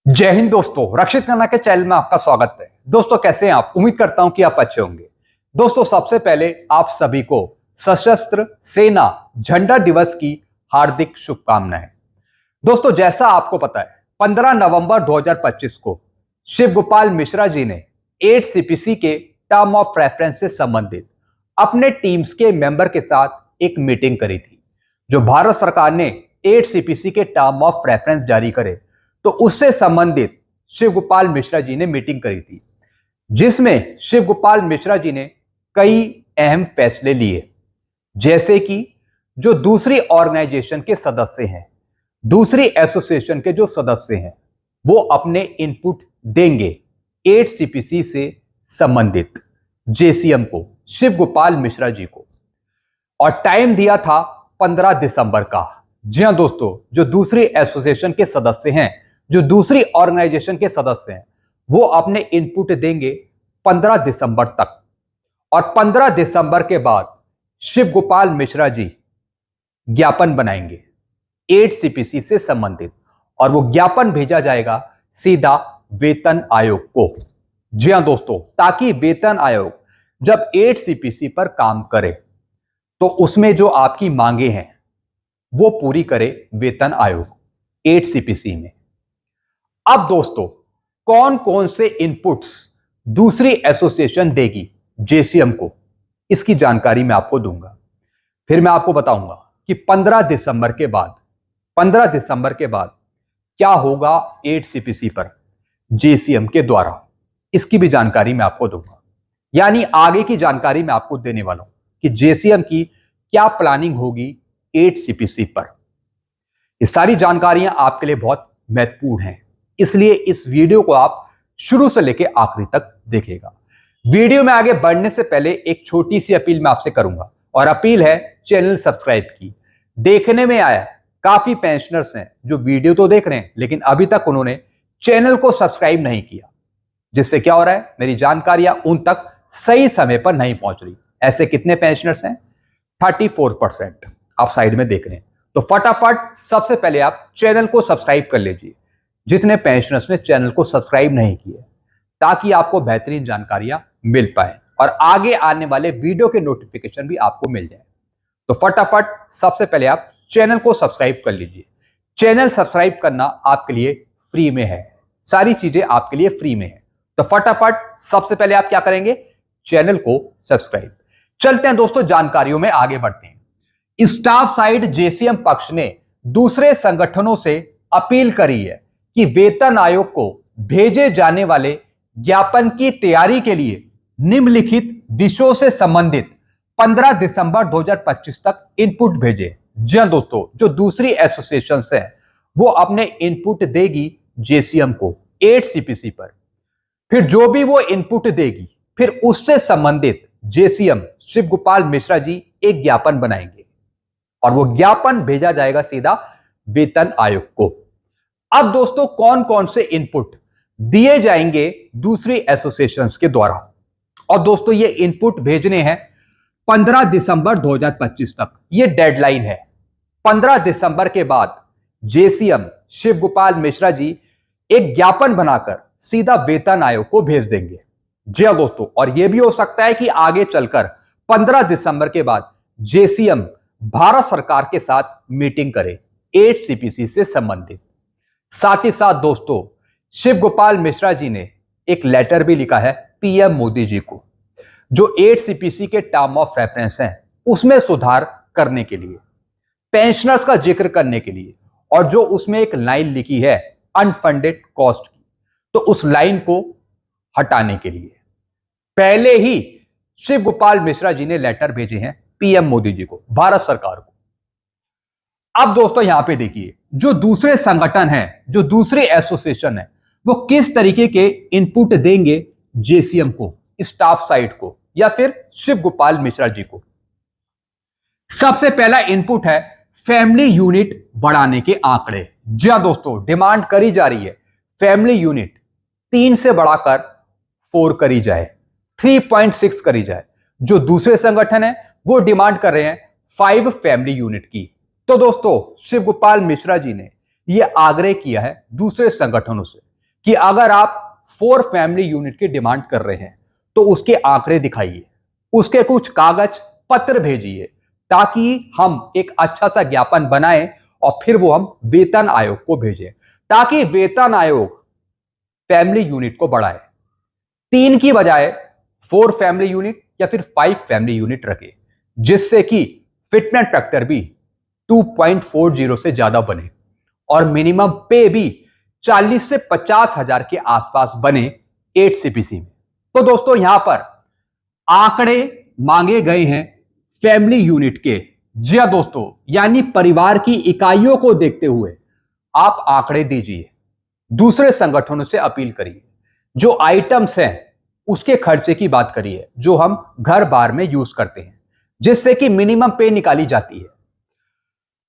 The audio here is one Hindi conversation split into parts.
जय हिंद दोस्तों, रक्षित खन्ना के चैनल में आपका स्वागत है। दोस्तों कैसे हैं आप? उम्मीद करता हूं कि आप अच्छे होंगे। दोस्तों सबसे पहले आप सभी को सशस्त्र सेना झंडा दिवस की हार्दिक शुभकामनाएं। दोस्तों जैसा आपको पता है 15 नवंबर 2025 को शिव गोपाल मिश्रा जी ने 8 सीपीसी के टर्म ऑफ रेफरेंस से संबंधित अपने टीम्स के मेंबर के साथ एक मीटिंग करी थी। जो भारत सरकार ने 8 सीपीसी के टर्म ऑफ रेफरेंस जारी करे तो उससे संबंधित शिव गोपाल मिश्रा जी ने मीटिंग करी थी, जिसमें शिव गोपाल मिश्रा जी ने कई अहम फैसले लिए। जैसे कि जो दूसरी ऑर्गेनाइजेशन के सदस्य हैं, दूसरी एसोसिएशन के जो सदस्य हैं, वो अपने इनपुट देंगे 8 सीपीसी से संबंधित जेसीएम को, शिव गोपाल मिश्रा जी को, और टाइम दिया था 15 दिसंबर का। जी हां दोस्तों, जो दूसरी एसोसिएशन के सदस्य हैं, जो दूसरी ऑर्गेनाइजेशन के सदस्य हैं, वो अपने इनपुट देंगे 15 दिसंबर तक। और 15 दिसंबर के बाद शिव गोपाल मिश्रा जी ज्ञापन बनाएंगे 8 सीपीसी से संबंधित, और वो ज्ञापन भेजा जाएगा सीधा वेतन आयोग को। जी हां दोस्तों, ताकि वेतन आयोग जब 8 सीपीसी पर काम करे तो उसमें जो आपकी मांगे हैं वो पूरी करे वेतन आयोग 8 सीपीसी में। अब दोस्तों कौन कौन से इनपुट्स दूसरी एसोसिएशन देगी जेसीएम को, इसकी जानकारी मैं आपको दूंगा। फिर मैं आपको बताऊंगा कि 15 दिसंबर के बाद क्या होगा 8 सीपीसी पर जेसीएम के द्वारा, इसकी भी जानकारी मैं आपको दूंगा। यानी आगे की जानकारी मैं आपको देने वाला हूं कि जेसीएम की क्या प्लानिंग होगी 8 सीपीसी पर। ये सारी जानकारियां आपके लिए बहुत महत्वपूर्ण हैं, इसलिए इस वीडियो को आप शुरू से लेकर आखिरी तक देखिएगा। वीडियो में आगे बढ़ने से पहले एक छोटी सी अपील मैं आपसे करूंगा, और अपील है चैनल सब्सक्राइब की। देखने में आया काफी पेंशनर्स हैं जो वीडियो तो देख रहे हैं लेकिन अभी तक उन्होंने चैनल को सब्सक्राइब नहीं किया, जिससे क्या हो रहा है, मेरी जानकारियां उन तक सही समय पर नहीं पहुंच रही। ऐसे कितने पेंशनर्स हैं? 34% आप साइड में देख रहे हैं। तो फटाफट सबसे पहले आप चैनल को सब्सक्राइब कर लीजिए, जितने पेंशनर्स ने चैनल को सब्सक्राइब नहीं किए, ताकि आपको बेहतरीन जानकारियां मिल पाए और आगे आने वाले वीडियो के नोटिफिकेशन भी आपको मिल जाए। तो फटाफट सबसे पहले आप चैनल को सब्सक्राइब कर लीजिए। चैनल सब्सक्राइब करना आपके लिए फ्री में है, सारी चीजें आपके लिए फ्री में है। तो फटाफट सबसे पहले आप क्या करेंगे? चैनल को सब्सक्राइब। चलते हैं दोस्तों, जानकारियों में आगे बढ़ते हैं। स्टाफ साइड जेसीएम पक्ष ने दूसरे संगठनों से अपील करी है कि वेतन आयोग को भेजे जाने वाले ज्ञापन की तैयारी के लिए निम्नलिखित विषयों से संबंधित 15 दिसंबर 2025 तक इनपुट भेजे। जी हां दोस्तों, जो दूसरी एसोसिएशन है वो अपने इनपुट देगी जेसीएम को 8 सीपीसी पर। फिर जो भी वो इनपुट देगी, फिर उससे संबंधित जेसीएम शिव गोपाल मिश्रा जी एक ज्ञापन बनाएंगे, और वो ज्ञापन भेजा जाएगा सीधा वेतन आयोग को। अब दोस्तों कौन कौन से इनपुट दिए जाएंगे दूसरी एसोसिएशंस के द्वारा, और दोस्तों ये इनपुट भेजने हैं 15 दिसंबर 2025 तक, ये डेडलाइन है। 15 दिसंबर के बाद जेसीएम शिव गोपाल मिश्रा जी एक ज्ञापन बनाकर सीधा वेतन आयोग को भेज देंगे। जी हां दोस्तों, और यह भी हो सकता है कि आगे चलकर 15 दिसंबर के बाद जेसीएम भारत सरकार के साथ मीटिंग करे 8 सीपीसी से संबंधित। साथ ही साथ दोस्तों शिव गोपाल मिश्रा जी ने एक लेटर भी लिखा है पीएम मोदी जी को, जो 8 सीपीसी के टर्म ऑफ रेफरेंस हैं उसमें सुधार करने के लिए, पेंशनर्स का जिक्र करने के लिए, और जो उसमें एक लाइन लिखी है अनफंडेड कॉस्ट की, तो उस लाइन को हटाने के लिए पहले ही शिव गोपाल मिश्रा जी ने लेटर भेजे हैं पीएम मोदी जी को, भारत सरकार को। अब दोस्तों यहां पे देखिए, जो दूसरे संगठन हैं, जो दूसरे एसोसिएशन है, वो किस तरीके के इनपुट देंगे जेसीएम को, स्टाफ साइड को, या फिर शिव गोपाल मिश्रा जी को। सबसे पहला इनपुट है फैमिली यूनिट बढ़ाने के आंकड़े। जी हां दोस्तों, डिमांड करी जा रही है फैमिली यूनिट 3 से बढ़ाकर 4 करी जाए, 3.6 करी जाए। जो दूसरे संगठन है वो डिमांड कर रहे हैं 5 फैमिली यूनिट की। तो दोस्तों शिव गोपाल मिश्रा जी ने यह आग्रह किया है दूसरे संगठनों से कि अगर आप 4 फैमिली यूनिट की डिमांड कर रहे हैं तो उसके आंकड़े दिखाइए, उसके कुछ कागज पत्र भेजिए, ताकि हम एक अच्छा सा ज्ञापन बनाएं और फिर वो हम वेतन आयोग को भेजें, ताकि वेतन आयोग फैमिली यूनिट को बढ़ाए, 3 की बजाय 4 फैमिली यूनिट या फिर 5 फैमिली यूनिट रखे, जिससे कि फिटनेस फैक्टर भी 2.40 से ज्यादा बने और मिनिमम पे भी 40 से 50 हजार के आसपास बने 8 सीपीसी में। तो दोस्तों यहां पर आंकड़े मांगे गए हैं फैमिली यूनिट के। जी हां दोस्तों, यानी परिवार की इकाइयों को देखते हुए आप आंकड़े दीजिए, दूसरे संगठनों से अपील करिए, जो आइटम्स हैं उसके खर्चे की बात करिए जो हम घर बार में यूज करते हैं, जिससे कि मिनिमम पे निकाली जाती है।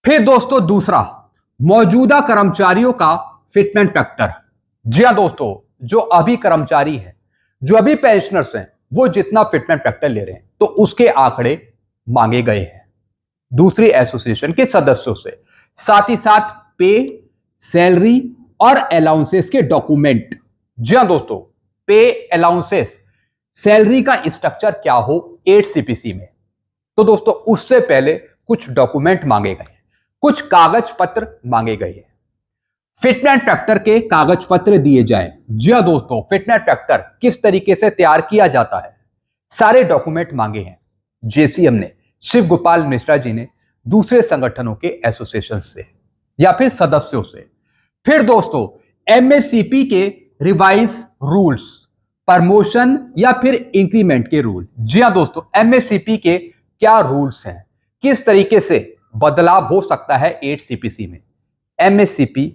फिर दोस्तों दूसरा, मौजूदा कर्मचारियों का फिटमेंट फैक्टर। जी हां दोस्तों, जो अभी कर्मचारी हैं, जो अभी पेंशनर्स हैं, वो जितना फिटमेंट फैक्टर ले रहे हैं तो उसके आंकड़े मांगे गए हैं दूसरी एसोसिएशन के सदस्यों से। साथ ही साथ पे, सैलरी और अलाउंसेस के डॉक्यूमेंट। जी हां दोस्तों, पे, अलाउंसेस, सैलरी का स्ट्रक्चर क्या हो 8 सीपीसी में, तो दोस्तों उससे पहले कुछ डॉक्यूमेंट मांगे गए हैं, कुछ कागज पत्र मांगे गए हैं। फिटनेस फैक्टर के कागज पत्र दिए जाएं। जी हां दोस्तों, फिटनेस फैक्टर किस तरीके से तैयार किया जाता है, सारे डॉक्यूमेंट मांगे हैं जेसीएम ने, शिव गोपाल मिश्रा जी ने, दूसरे संगठनों के एसोसिएशन से या फिर सदस्यों से। फिर दोस्तों एमएससीपी के रिवाइज रूल्स, प्रमोशन या फिर इंक्रीमेंट के रूल। जी हां दोस्तों, एमएससीपी के क्या रूल्स हैं, किस तरीके से बदलाव हो सकता है 8 सीपीसी में, एमएससीपी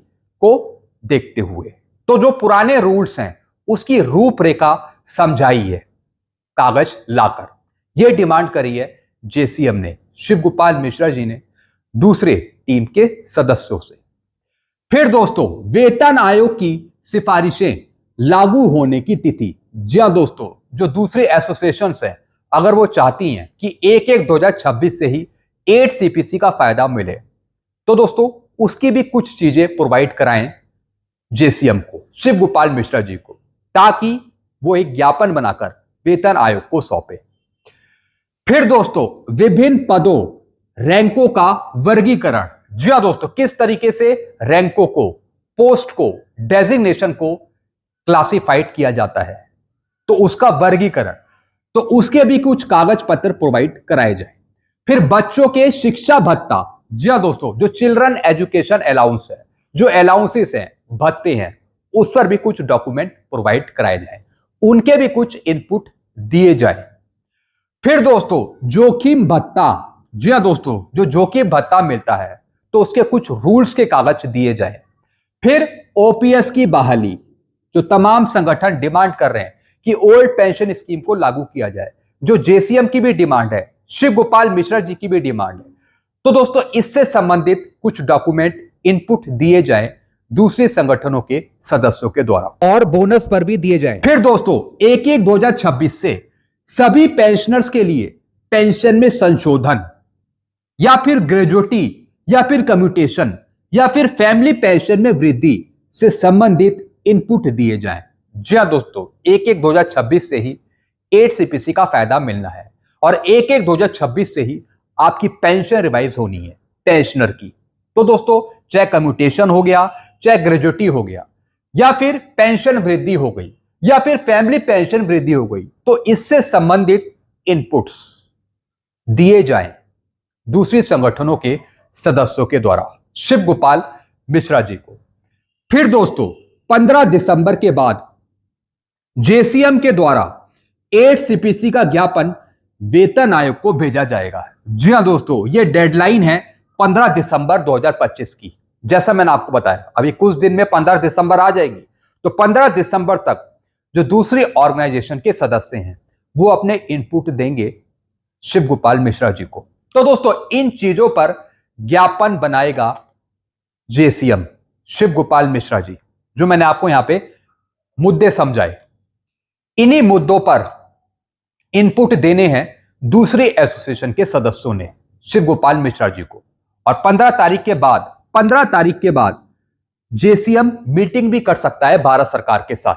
को देखते हुए। तो जो पुराने रूल्स हैं उसकी रूपरेखा समझाई है कागज लाकर, यह डिमांड करी है जेसीएम ने, शिव गोपाल मिश्रा जी ने, दूसरे टीम के सदस्यों से। फिर दोस्तों वेतन आयोग की सिफारिशें लागू होने की तिथि। जी हां दोस्तों, जो दूसरे एसोसिएशंस हैं अगर वो चाहती हैं कि 1/1/2026 से ही 8 सीपीसी का फायदा मिले, तो दोस्तों उसकी भी कुछ चीजें प्रोवाइड कराएं जेसीएम को, शिव गोपाल मिश्रा जी को, ताकि वो एक ज्ञापन बनाकर वेतन आयोग को सौंपे। फिर दोस्तों विभिन्न पदों, रैंकों का वर्गीकरण। जी हां दोस्तों, किस तरीके से रैंकों को, पोस्ट को, डेजिग्नेशन को क्लासिफाइड किया जाता है, तो उसका वर्गीकरण, तो उसके भी कुछ कागज पत्र प्रोवाइड कराए जाए। फिर बच्चों के शिक्षा भत्ता। जी हां दोस्तों, जो चिल्ड्रन एजुकेशन अलाउंस है, जो अलाउंसेस हैं, भत्ते हैं, उस पर भी कुछ डॉक्यूमेंट प्रोवाइड कराए जाए, उनके भी कुछ इनपुट दिए जाए। फिर दोस्तों जोखिम भत्ता। जी हां दोस्तों, जो जोखिम भत्ता मिलता है तो उसके कुछ रूल्स के कागज दिए जाए। फिर ओपीएस की बहाली, जो तमाम संगठन डिमांड कर रहे हैं कि ओल्ड पेंशन स्कीम को लागू किया जाए, जो जेसीएम की भी डिमांड है, शिव गोपाल मिश्रा जी की भी डिमांड है, तो दोस्तों इससे संबंधित कुछ डॉक्यूमेंट इनपुट दिए जाएं दूसरे संगठनों के सदस्यों के द्वारा, और बोनस पर भी दिए जाएं। फिर दोस्तों 1/1/2026 से सभी पेंशनर्स के लिए पेंशन में संशोधन या फिर ग्रेजुटी या फिर कम्यूटेशन या फिर फैमिली पेंशन में वृद्धि से संबंधित इनपुट दिए जाएं। जी हां दोस्तों, 1/1/2026 से ही 8 सीपीसी का फायदा मिलना है और 1/1/2026 से ही आपकी पेंशन रिवाइज होनी है पेंशनर की। तो दोस्तों चाहे कम्यूटेशन हो गया, चाहे ग्रेजुटी हो गया, या फिर पेंशन वृद्धि हो गई, या फिर फैमिली पेंशन वृद्धि हो गई, तो इससे संबंधित इनपुट्स दिए जाएं दूसरे संगठनों के सदस्यों के द्वारा शिव गोपाल मिश्रा जी को। फिर दोस्तों 15 दिसंबर के बाद जेसीएम के द्वारा 8 सीपीसी का ज्ञापन वेतन आयोग को भेजा जाएगा। जी हां दोस्तों, यह डेडलाइन है 15 दिसंबर 2025 की। जैसा मैंने आपको बताया अभी कुछ दिन में 15 दिसंबर आ जाएगी, तो 15 दिसंबर तक जो दूसरी ऑर्गेनाइजेशन के सदस्य हैं वो अपने इनपुट देंगे शिव गोपाल मिश्रा जी को। तो दोस्तों इन चीजों पर ज्ञापन बनाएगा जेसीएम, शिव गोपाल मिश्रा जी, जो मैंने आपको यहां पे मुद्दे समझाए। इन्हीं मुद्दों पर इनपुट देने हैं दूसरे एसोसिएशन के सदस्यों ने शिव गोपाल मिश्रा जी को, और 15 तारीख के बाद जेसीएम मीटिंग भी कर सकता है भारत सरकार के साथ।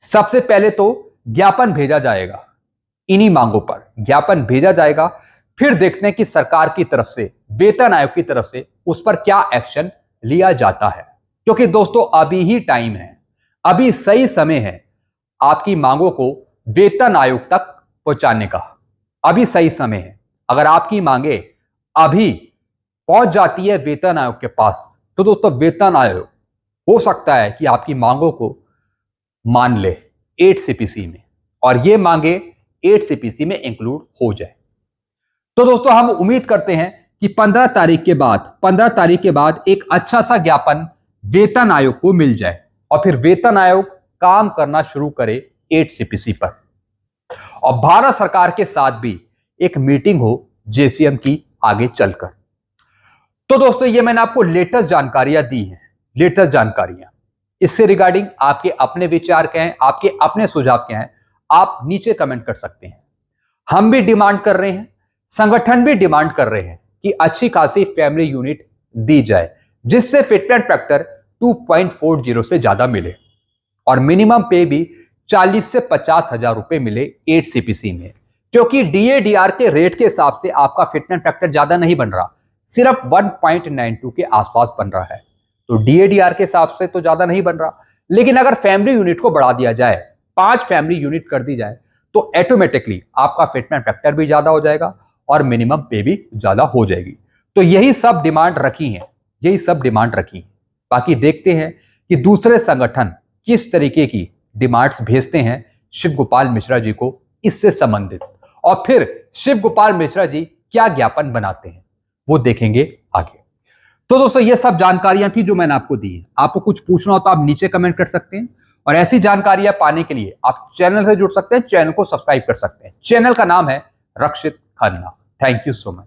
सबसे पहले तो ज्ञापन भेजा जाएगा, इन्हीं मांगों पर ज्ञापन भेजा जाएगा, फिर देखते हैं कि सरकार की तरफ से, वेतन आयोग की तरफ से उस पर क्या एक्शन लिया जाता है। क्योंकि दोस्तों अभी ही टाइम है, अभी सही समय है आपकी मांगों को वेतन आयोग तक पहुंचाने का। अभी सही समय है। अगर आपकी मांगे अभी पहुंच जाती है वेतन आयोग के पास, तो दोस्तों वेतन आयोग हो सकता है कि आपकी मांगों को मान ले 8 सीपीसी में, और ये मांगे 8 सीपीसी में इंक्लूड हो जाए। तो दोस्तों हम उम्मीद करते हैं कि 15 तारीख के बाद एक अच्छा सा ज्ञापन वेतन आयोग को मिल जाए और फिर वेतन आयोग काम करना शुरू करे 8 सीपीसी पर, और भारत सरकार के साथ भी एक मीटिंग हो जेसीएम की आगे चलकर। तो दोस्तों ये मैंने आपको लेटेस्ट जानकारियां दी हैं, लेटेस्ट जानकारियां। इससे रिगार्डिंग आपके अपने विचार क्या हैं, आपके अपने सुझाव क्या हैं, आप नीचे कमेंट कर सकते हैं। हम भी डिमांड कर रहे हैं, संगठन भी डिमांड कर रहे हैं कि अच्छी खासी फैमिली यूनिट दी जाए, जिससे फिटनेस फैक्टर 2.40 से ज्यादा मिले और मिनिमम पे भी 40 से 50 हजार रुपए मिले 8 सीपीसी में। क्योंकि डीएडीआर के रेट के हिसाब से आपका फिटनेस फैक्टर ज्यादा नहीं बन रहा, सिर्फ 1.92 के आसपास बन रहा है। तो डीएडीआर के हिसाब से तो ज्यादा नहीं बन रहा, लेकिन अगर फैमिली यूनिट को बढ़ा दिया जाए, 5 फैमिली यूनिट कर दी जाए, तो ऑटोमेटिकली आपका फिटनेस फैक्टर भी ज्यादा हो जाएगा और मिनिमम पे भी ज्यादा हो जाएगी। तो यही सब डिमांड रखी है, यही सब डिमांड रखी है। बाकी देखते हैं कि दूसरे संगठन किस तरीके की डिमांड्स भेजते हैं शिव गोपाल मिश्रा जी को इससे संबंधित, और फिर शिव गोपाल मिश्रा जी क्या ज्ञापन बनाते हैं वो देखेंगे आगे। तो दोस्तों ये सब जानकारियां थी जो मैंने आपको दी है। आपको कुछ पूछना हो तो आप नीचे कमेंट कर सकते हैं, और ऐसी जानकारियां पाने के लिए आप चैनल से जुड़ सकते हैं, चैनल को सब्सक्राइब कर सकते हैं। चैनल का नाम है Rakshit Khanna. Thank you so much.